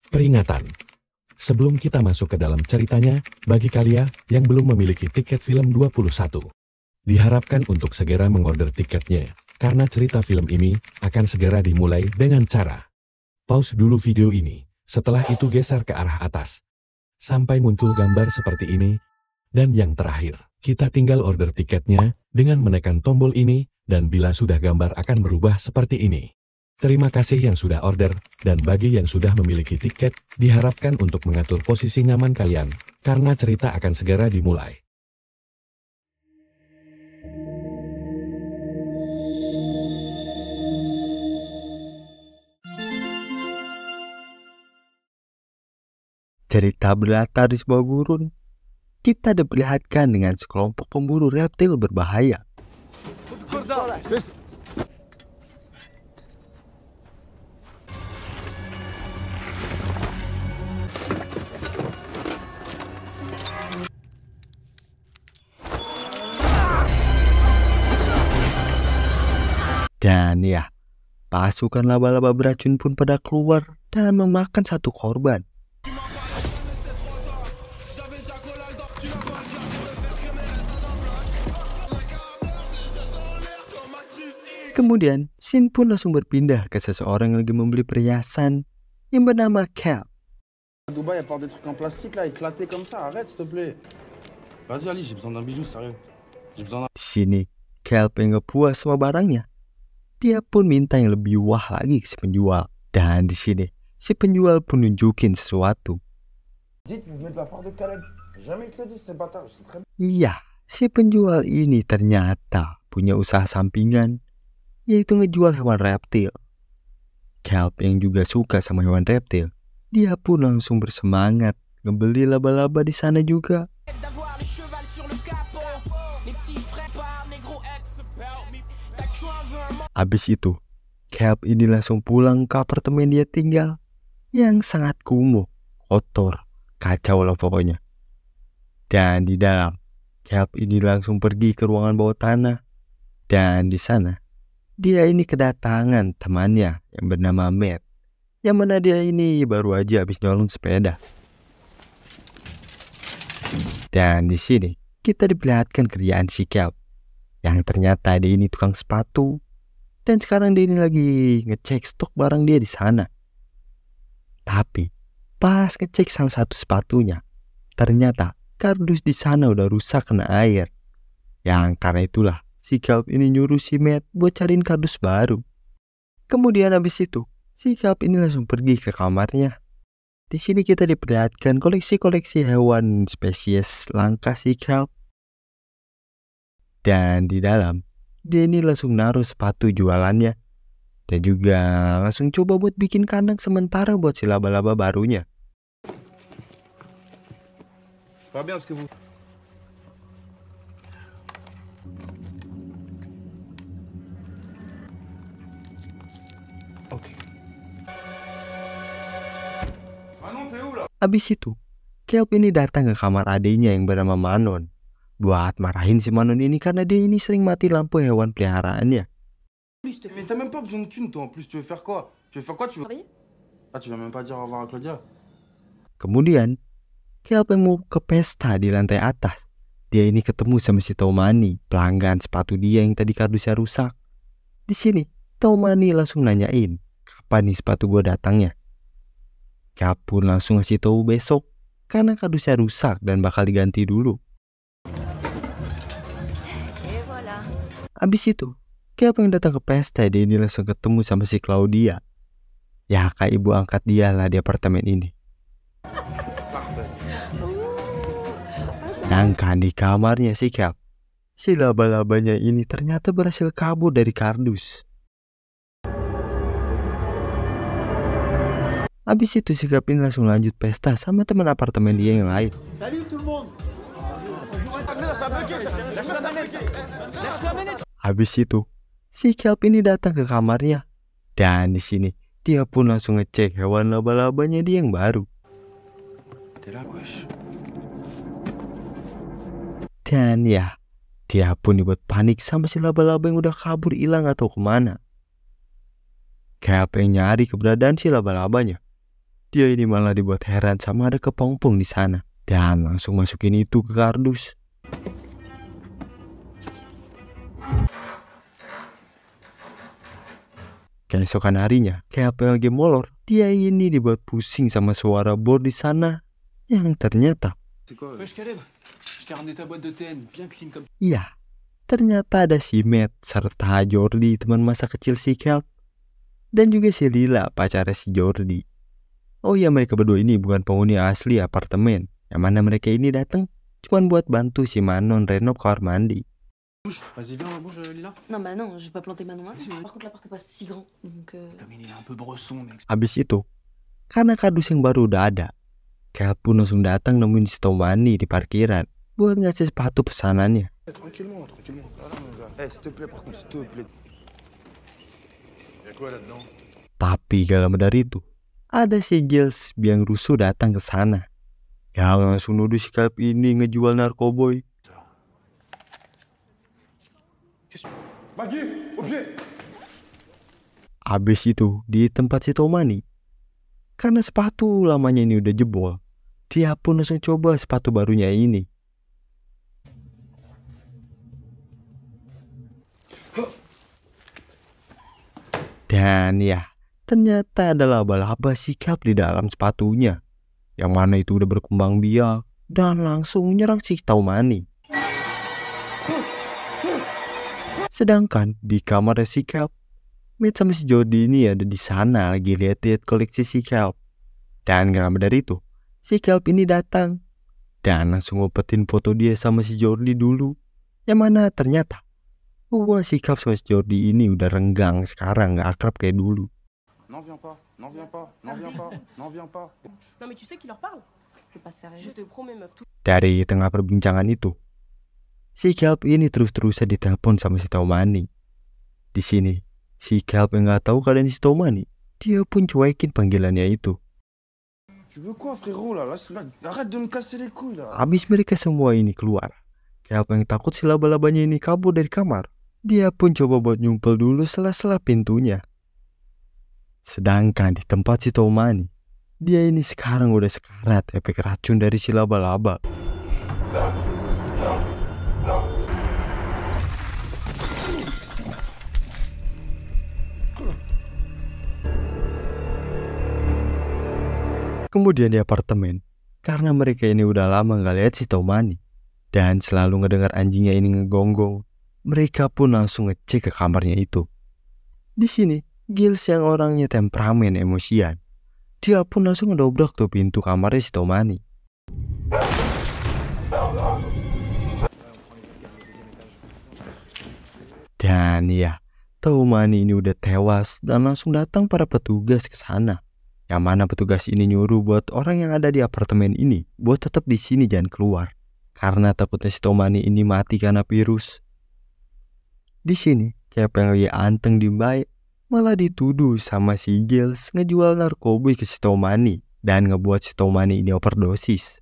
Peringatan. Sebelum kita masuk ke dalam ceritanya, bagi kalian yang belum memiliki tiket film 21, diharapkan untuk segera mengorder tiketnya, karena cerita film ini akan segera dimulai dengan cara pause dulu video ini, setelah itu geser ke arah atas, sampai muncul gambar seperti ini, dan yang terakhir, kita tinggal order tiketnya dengan menekan tombol ini, dan bila sudah gambar akan berubah seperti ini. Terima kasih yang sudah order, dan bagi yang sudah memiliki tiket, diharapkan untuk mengatur posisi nyaman kalian, karena cerita akan segera dimulai. Cerita berlatar di sebuah gurun. Kita diperlihatkan dengan sekelompok pemburu reptil berbahaya. Dan ya, pasukan laba-laba beracun pun pada keluar dan memakan satu korban. Kemudian, scene pun langsung berpindah ke seseorang yang lagi membeli perhiasan yang bernama Cal. Dubaï, à part des trucs en plastique là, éclatés comme ça, arrête s'il te plaît. Vas-y Ali, j'ai besoin d'un bijou, sérieux. J'ai besoin d'un... Di sini, Cal pengen puas sama barangnya. Dia pun minta yang lebih wah lagi ke si penjual. Dan di sini, si penjual pun nunjukin sesuatu. Dites, vous venez de la part de Caleb. Jamais ils te le disent, ces bâtards, je sais très bien. Iya, si penjual ini ternyata punya usaha sampingan, yaitu ngejual hewan reptil. Cal yang juga suka sama hewan reptil, dia pun langsung bersemangat ngebeli laba-laba di sana juga. Habis itu, Cal ini langsung pulang ke apartemen dia tinggal yang sangat kumuh, kotor, kacau lah pokoknya. Dan di dalam, Cal ini langsung pergi ke ruangan bawah tanah. Dan di sana, dia ini kedatangan temannya yang bernama Matt, yang mana dia ini baru aja habis nyolong sepeda. Dan di sini kita diperlihatkan kerjaan si Cal, yang ternyata dia ini tukang sepatu, dan sekarang dia ini lagi ngecek stok barang dia di sana. Tapi pas ngecek salah satu sepatunya, ternyata kardus di sana udah rusak kena air. Yang karena itulah si Cal ini nyuruh si Matt buat cariin kardus baru. Kemudian habis itu, si Cal ini langsung pergi ke kamarnya. Di sini kita diperlihatkan koleksi-koleksi hewan spesies langka si Cal. Dan di dalam, dia ini langsung naruh sepatu jualannya. Dan juga langsung coba buat bikin kandang sementara buat si laba-laba barunya. Pas bien ce que vous... Ok. Manon, t'es où là? Habis itu, Kelp ini datang ke kamar adiknya yang bernama Manon buat marahin si Manon ini karena dia ini sering mati lampu hewan peliharaannya. Mais t'as même pas besoin de thunes toi en plus, tu veux faire quoi? Tu veux faire quoi? Tu veux... Ah, tu vas même pas dire au revoir à Claudia? Kemudian, Kelp mau ke pesta di lantai atas. Dia ini ketemu sama si Tomani, pelanggan sepatu dia yang tadi kardusnya rusak. Di sini, Tomani langsung nanyain, kapan nih sepatu gue datangnya? Kelp pun langsung ngasih tahu besok, karena kardusnya rusak dan bakal diganti dulu. Abis itu, Kelp yang datang ke pesta, dia ini langsung ketemu sama si Claudia. Ya, kayak ibu angkat dia lah di apartemen ini. Sedangkan di kamarnya si Kelp, si laba-labanya ini ternyata berhasil kabur dari kardus. Habis itu si Kelp ini langsung lanjut pesta sama teman apartemen dia yang lain. Habis itu si Kelp ini datang ke kamarnya, dan di sini dia pun langsung ngecek hewan laba-labanya dia yang baru. Dan ya, dia pun dibuat panik sama si laba-laba yang udah kabur hilang atau kemana. Kelp yang nyari keberadaan si laba-labanya. Dia ini malah dibuat heran sama ada kepompong di sana dan langsung masukin itu ke kardus. Keesokan harinya, kayak apa yang lagi molor, dia ini dibuat pusing sama suara bor di sana yang ternyata iya, ternyata ada si Matt serta Jordi, teman masa kecil si Kelp, dan juga si Lila, pacarnya si Jordi. Oh iya, mereka berdua ini bukan penghuni asli apartemen, yang mana mereka ini datang cuman buat bantu si Manon renov kamar mandi. Vas-y, viens, on bouge, Lila. Non, bah non, je vais pas planter ma noix. Par contre, l'appart est pas si grand, donc... Comme il est un peu bresson, mec. Habis itu, karena kardus yang baru udah ada, Kelp pun langsung datang nemuin si Tomani di parkiran buat ngasih sepatu pesanannya. Tranquillement, tranquillement. S'il te plaît, par contre, s'il te plaît. Y'a quoi là-dedans? Tapi gak lama dari itu, ada si Giles yang rusuh datang ke sana. Yang langsung nuduh si Kelp ini ngejual narkoboy. Maggie, au pied! Abis itu, di tempat si Tomani, karena sepatu lamanya ini udah jebol, dia pun langsung coba sepatu barunya ini. Dan ya, ternyata ada laba-laba si Kelp di dalam sepatunya, yang mana itu udah berkembang biak dan langsung menyerang si Tomani. Sedangkan di kamar si Kelp, Matt sama si Jordi ini ada di sana lagi lihat-lihat koleksi si Kelp. Dan gak lama dari itu, si Kelp ini datang dan langsung ngumpetin foto dia sama si Jordi dulu. Yang mana ternyata si Kelp sama si Jordi ini udah renggang sekarang, gak akrab kayak dulu. N'en viens pas, n'en viens pas, n'en viens pas, n'en viens pas. Non, mais tu sais qui leur parle? T'es pas sérieux. Je te promets, meuf, tout... Dari tengah perbincangan itu, si Kelp ini terus-terusan ditelepon sama si Tomani. Di sini, si Kelp yang gak tahu keadaan si Tomani, dia pun cuekin panggilannya itu. Tu veux quoi, frérot, là? Arrête de me casser les couilles, là. Habis mereka semua ini keluar, Kelp yang takut si laba-labanya ini kabur dari kamar, dia pun coba buat nyumpel dulu sela-sela pintunya. Sedangkan di tempat si Tomani, dia ini sekarang udah sekarat efek racun dari si laba-laba. Kemudian di apartemen, karena mereka ini udah lama gak lihat si Tomani dan selalu ngedengar anjingnya ini ngegonggong, mereka pun langsung ngecek ke kamarnya itu. Di sini, Giles yang orangnya temperamen emosian, dia pun langsung ngedobrak tuh pintu kamarnya si Tomani. Dan ya, Tomani ini udah tewas dan langsung datang para petugas ke sana. Yang mana petugas ini nyuruh buat orang yang ada di apartemen ini buat tetap di sini, jangan keluar, karena takutnya si Tomani ini mati karena virus. Di sini, kayak yang lagi anteng di baik, malah dituduh sama si Giles ngejual narkoba ke si Tomani dan ngebuat si Tomani ini overdosis.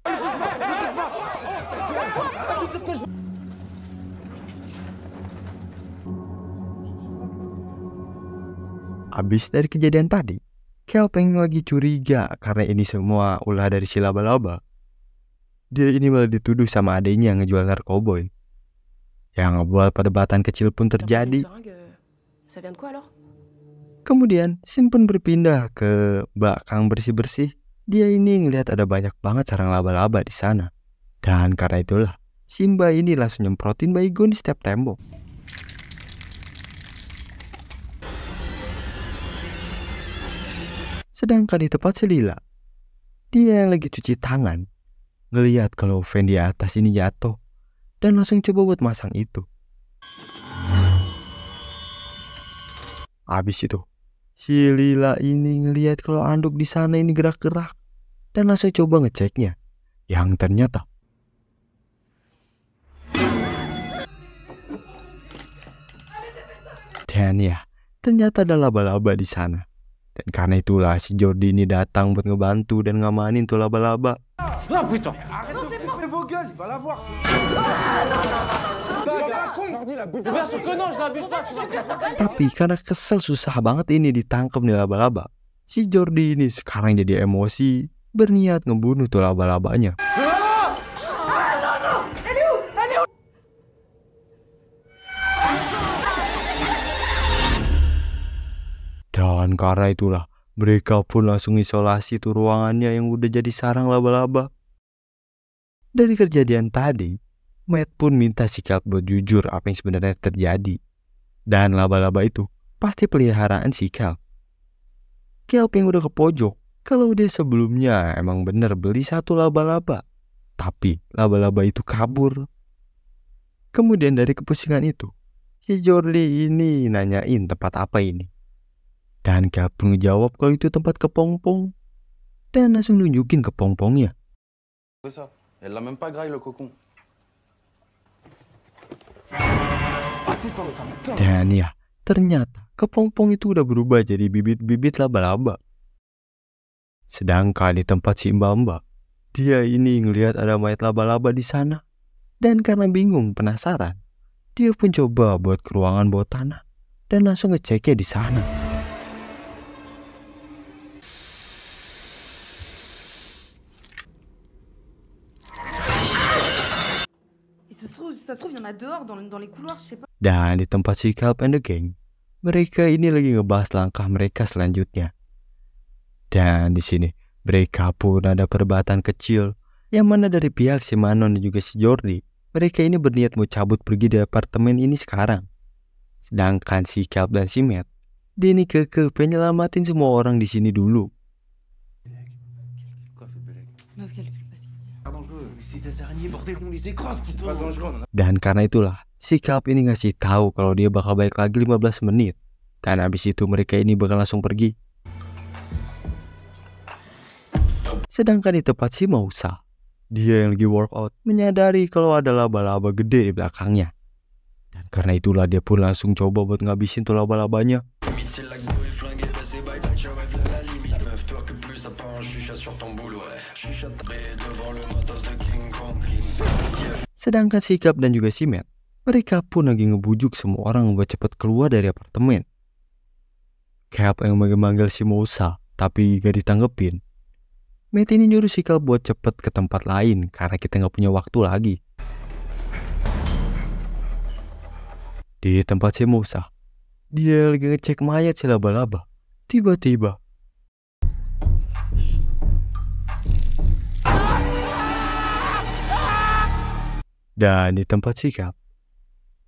Abis dari kejadian tadi, Kelp yang lagi curiga karena ini semua ulah dari si laba-laba. Dia ini malah dituduh sama adanya yang ngejual narkoboy. Yang ngebuat perdebatan kecil pun terjadi. Kemudian scene pun berpindah ke belakang bersih-bersih. Dia ini ngelihat ada banyak banget sarang laba-laba di sana. Dan karena itulah, Simba ini langsung nyemprotin baygon di setiap tembok. Sedangkan di tempat si Lila, dia yang lagi cuci tangan, ngelihat kalau fan di atas ini jatuh, dan langsung coba buat masang itu. Habis itu, si Lila ini ngelihat kalau anduk di sana ini gerak-gerak, dan langsung coba ngeceknya, yang ternyata dan ya, ternyata ada laba-laba di sana. Dan karena itulah si Jordi ini datang buat ngebantu dan ngamanin tuh laba-laba. Ah putain! Arrête vos gueules, il va la voir. Tapi karena kesel susah banget ini ditangkap nih laba-laba, Si Jordi ini sekarang jadi emosi, berniat ngebunuh tuh laba-labanya. Dan karena itulah, mereka pun langsung isolasi tuh ruangannya yang udah jadi sarang laba-laba. Dari kejadian tadi, Matt pun minta si Kelp buat jujur apa yang sebenarnya terjadi. Dan laba-laba itu pasti peliharaan si Kelp. Kelp yang udah ke pojok, kalau dia sebelumnya emang bener beli satu laba-laba, tapi laba-laba itu kabur. Kemudian dari kepusingan itu, si Jordi ini nanyain tempat apa ini. Dan Kelp pun ngejawab kalau itu tempat kepompong. Dan langsung nunjukin kepompongnya. C'est ça. Elle l'a même pas graillé le cocon. Dan ya, ternyata kepompong itu udah berubah jadi bibit-bibit laba-laba. Sedangkan di tempat si Mbak, dia ini ngelihat ada mayat laba-laba di sana. Dan karena bingung, penasaran, dia pun coba buat ke ruangan bawah tanah dan langsung ngeceknya di sana. Ça se trouve, il y en a dehors, dans les couloirs, je sais pas. Dan di tempat si Kelp and the Gang, mereka ini lagi ngebahas langkah mereka selanjutnya. Dan di sini mereka pun ada perdebatan kecil yang mana dari pihak si Manon dan juga si Jordi, mereka ini berniat mau cabut pergi dari apartemen ini sekarang. Sedangkan si Kelp dan si Matt, dia ini kekeh pengen nyelamatin semua orang di sini dulu. Meuf, calcule pas si. Dan karena itulah, si Kelp ini ngasih tahu kalau dia bakal balik lagi 15 menit. Dan habis itu mereka ini bakal langsung pergi. Sedangkan di tempat si Moussa, dia yang lagi workout menyadari kalau ada laba-laba gede di belakangnya. Dan karena itulah dia pun langsung coba buat ngabisin tuh laba-labanya. Sedangkan si Kelp dan juga si Matt, mereka pun lagi ngebujuk semua orang buat cepet keluar dari apartemen. Kelp yang manggil si Moussa, tapi gak ditanggepin. Matt ini nyuruh si Kelp buat cepet ke tempat lain karena kita gak punya waktu lagi. Di tempat si Moussa, dia lagi ngecek mayat si laba-laba. Tiba-tiba dan di tempat si Kelp,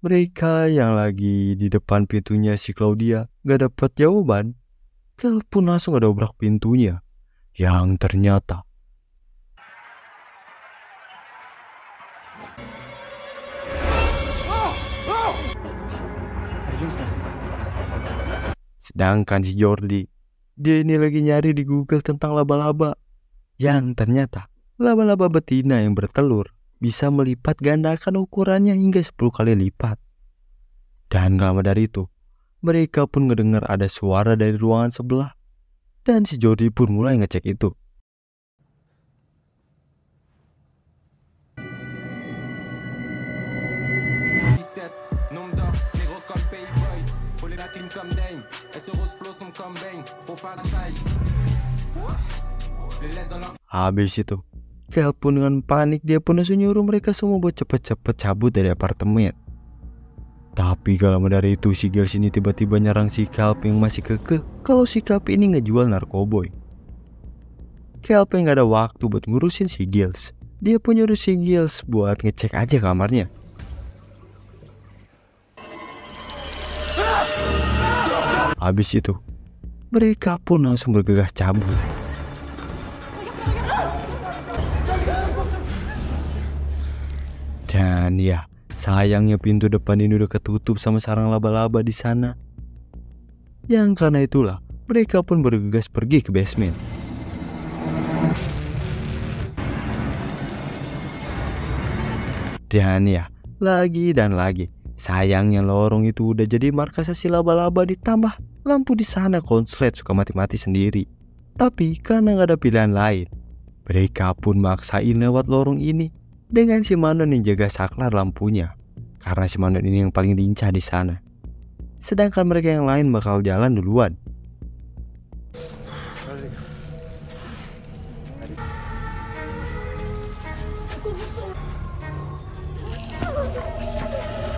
mereka yang lagi di depan pintunya si Claudia gak dapat jawaban. Kelp pun langsung ngedobrak pintunya, yang ternyata sedangkan si Jordi, dia ini lagi nyari di Google tentang laba-laba, yang ternyata laba-laba betina yang bertelur bisa melipat gandakan ukurannya hingga 10 kali lipat. Dan gak lama dari itu, mereka pun ngedengar ada suara dari ruangan sebelah. Dan si Jordi pun mulai ngecek itu. Habis itu, Kelp pun dengan panik dia pun langsung nyuruh mereka semua buat cepet-cepet cabut dari apartemen. Tapi gak lama dari itu si Giles ini tiba-tiba nyerang si Kelp yang masih kekeh kalau si Kelp ini ngejual narkoboy. Kelp yang gak ada waktu buat ngurusin si Giles, dia pun nyuruh si Giles buat ngecek aja kamarnya. Habis itu, mereka pun langsung bergegas cabut. Dan ya, sayangnya pintu depan ini udah ketutup sama sarang laba-laba di sana. Yang karena itulah, mereka pun bergegas pergi ke basement. Dan ya, lagi dan lagi, sayangnya lorong itu udah jadi markas si laba-laba ditambah lampu di sana konslet suka mati-mati sendiri. Tapi karena gak ada pilihan lain, mereka pun maksain lewat lorong ini dengan si Manon yang jaga saklar lampunya, karena si Manon ini yang paling lincah di sana. Sedangkan mereka yang lain bakal jalan duluan.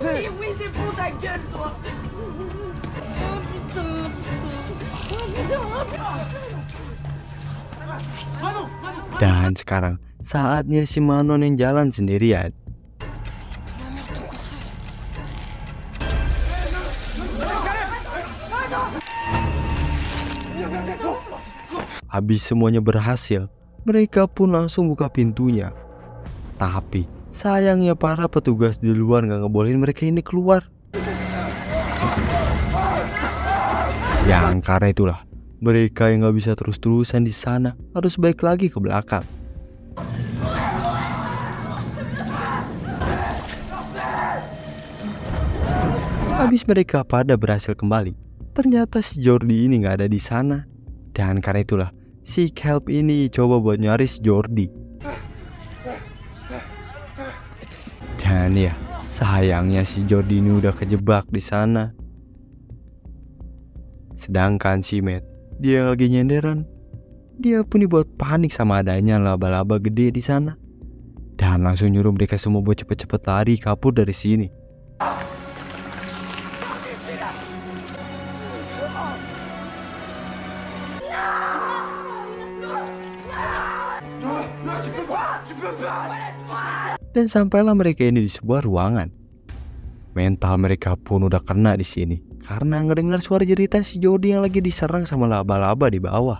Oui, oui, c'est pour ta gueule, toi. Oh putain. Oh putain. Dan sekarang saatnya si Manon yang jalan sendirian. Habis semuanya berhasil, mereka pun langsung buka pintunya. Tapi sayangnya para petugas di luar nggak ngebolehin mereka ini keluar. Yang karena itulah mereka yang nggak bisa terus-terusan di sana harus balik lagi ke belakang. Habis mereka pada berhasil kembali, ternyata si Jordi ini nggak ada di sana. Dan karena itulah si Kelp ini coba buat nyari si Jordi. Dan ya, sayangnya si Jordi ini udah kejebak di sana. Sedangkan si Matt, dia yang lagi nyenderan, dia pun dibuat panik sama adanya laba-laba gede di sana. Dan langsung nyuruh mereka semua buat cepet-cepet lari kabur dari sini. Dan sampailah mereka ini di sebuah ruangan. Mental mereka pun udah kena di sini karena ngedengar suara jeritan si Jordi yang lagi diserang sama laba-laba di bawah.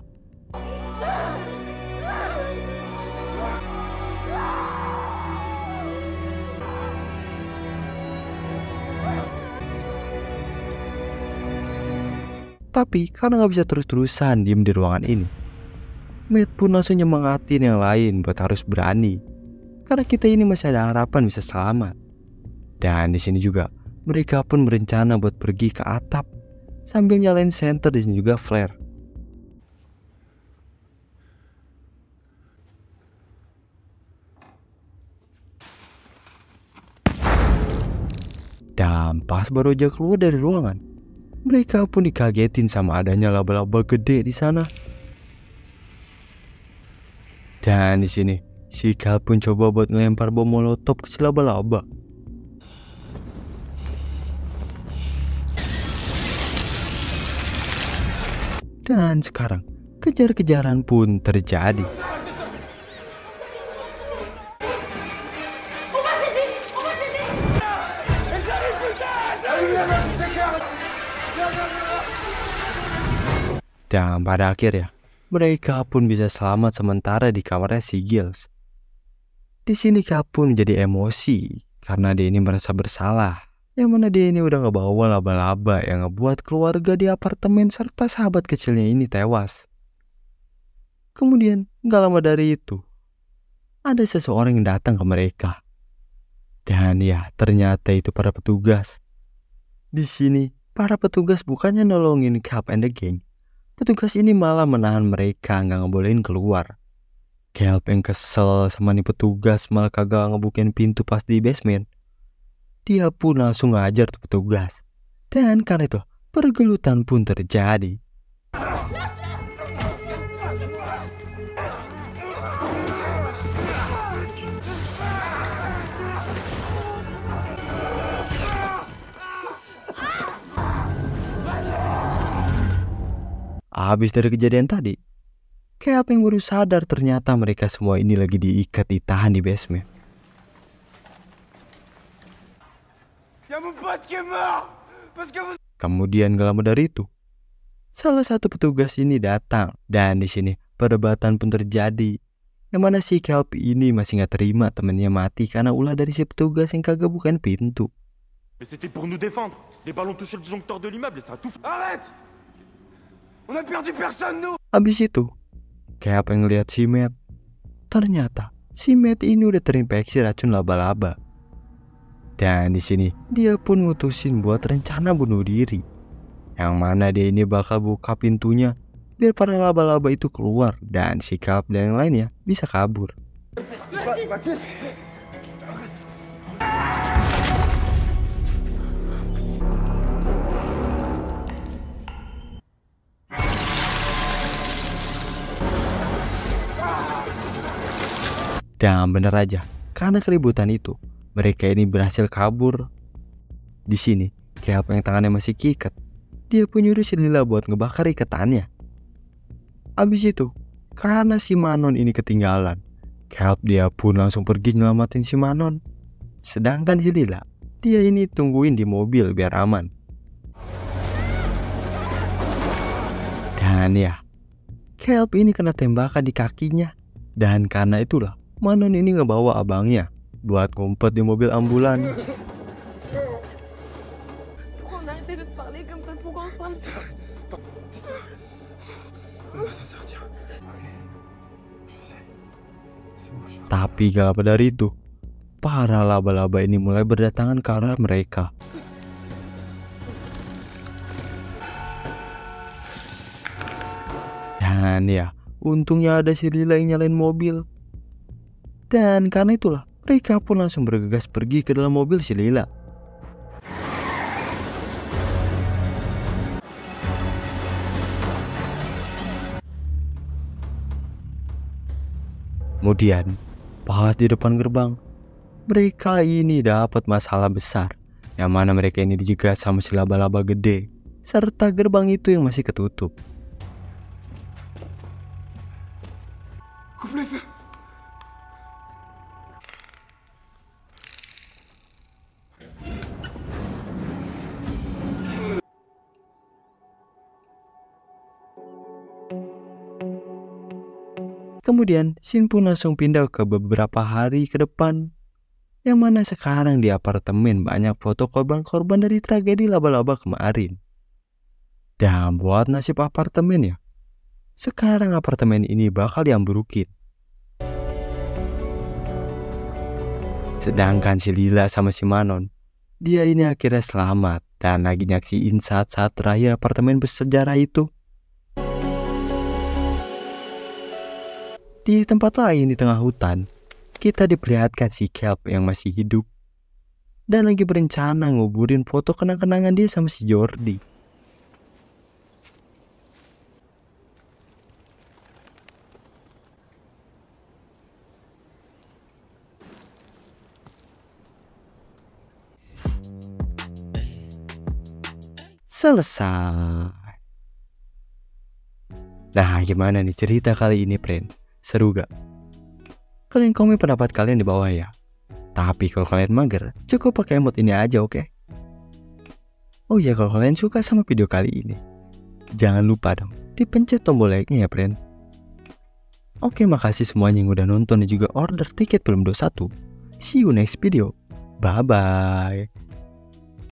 Tapi karena nggak bisa terus-terusan diem di ruangan ini, Matt pun langsung nyemangatin yang lain buat harus berani. Karena kita ini masih ada harapan bisa selamat. Dan di sini juga mereka pun berencana buat pergi ke atap sambil nyalain senter dan juga flare. Dan pas baru aja keluar dari ruangan, mereka pun dikagetin sama adanya laba-laba gede di sana. Dan di sini si Kelp pun coba buat ngelempar bom molotov ke si laba-laba. Dan sekarang kejar-kejaran pun terjadi. Dan pada akhirnya mereka pun bisa selamat sementara di kamarnya si Giles. Di sini Kelp pun jadi emosi karena dia ini merasa bersalah. Yang mana dia ini udah ngebawa laba-laba yang ngebuat keluarga di apartemen serta sahabat kecilnya ini tewas. Kemudian gak lama dari itu, ada seseorang yang datang ke mereka. Dan ya, ternyata itu para petugas. Di sini, para petugas bukannya nolongin Kelp and the gang. Petugas ini malah menahan mereka, nggak ngebolehin keluar. Kelp yang kesel sama nih petugas malah kagak ngebukain pintu pas di basement. Dia pun langsung ngajar tuh petugas. Dan karena itu, pergelutan pun terjadi. Habis dari kejadian tadi, Kelp yang baru sadar ternyata mereka semua ini lagi diikat ditahan di basement. Kemudian gak lama dari itu, salah satu petugas ini datang dan di sini perdebatan pun terjadi. Yang mana si Kelp ini masih gak terima temennya mati karena ulah dari si petugas yang kagak bukain pintu. Mais c'était pour nous défendre. Des ballons touchaient le disjoncteur de l'immeuble et ça a tout... Arrête! On a perdu personne, nous! Habis itu, Kelp yang ngeliat si Matt. Ternyata si Matt ini udah terinfeksi racun laba-laba. Dan di sini dia pun mutusin buat rencana bunuh diri. Yang mana dia ini bakal buka pintunya biar para laba-laba itu keluar dan si Kelp dan yang lainnya bisa kabur. Dan bener aja, karena keributan itu, mereka ini berhasil kabur. Di sini, Caleb yang tangannya masih kikat, dia pun nyuruh si Lila buat ngebakar ikatannya. Abis itu, karena si Manon ini ketinggalan, Caleb dia pun langsung pergi nyelamatin si Manon. Sedangkan si Lila, dia ini tungguin di mobil biar aman. Dan ya, Caleb ini kena tembakan di kakinya. Dan karena itulah, Manon ini ngebawa abangnya buat ngumpet di mobil ambulan. Pourquoi on a arrêté de se parler comme ça? Pourquoi on se parle? Tapi gak lama dari itu, para laba-laba ini mulai berdatangan ke arah mereka. Dan ya, untungnya ada si Lila yang nyalain mobil. Dan karena itulah, mereka pun langsung bergegas pergi ke dalam mobil si Lila. Kemudian, pas di depan gerbang, mereka ini dapat masalah besar, yang mana mereka ini dijegat sama si laba-laba gede, serta gerbang itu yang masih ketutup. Kemudian, Shin pun langsung pindah ke beberapa hari ke depan, yang mana sekarang di apartemen banyak foto korban-korban dari tragedi laba-laba kemarin. Dan buat nasib apartemen ya, sekarang apartemen ini bakal diambrukin. Sedangkan si Lila sama si Manon, dia ini akhirnya selamat dan lagi nyaksiin saat-saat terakhir apartemen bersejarah itu. Di tempat lain di tengah hutan, kita diperlihatkan si Caleb yang masih hidup dan lagi berencana nguburin foto kenang-kenangan dia sama si Jordi. Selesai. Nah, gimana nih cerita kali ini, friend? Seru gak? Kalian komen pendapat kalian di bawah ya. Tapi kalau kalian mager, cukup pakai emot ini aja, oke? Oh iya, kalau kalian suka sama video kali ini, jangan lupa dong dipencet tombol like-nya ya, friend. Oke, makasih semuanya yang udah nonton dan juga order tiket film 21. See you next video. Bye-bye.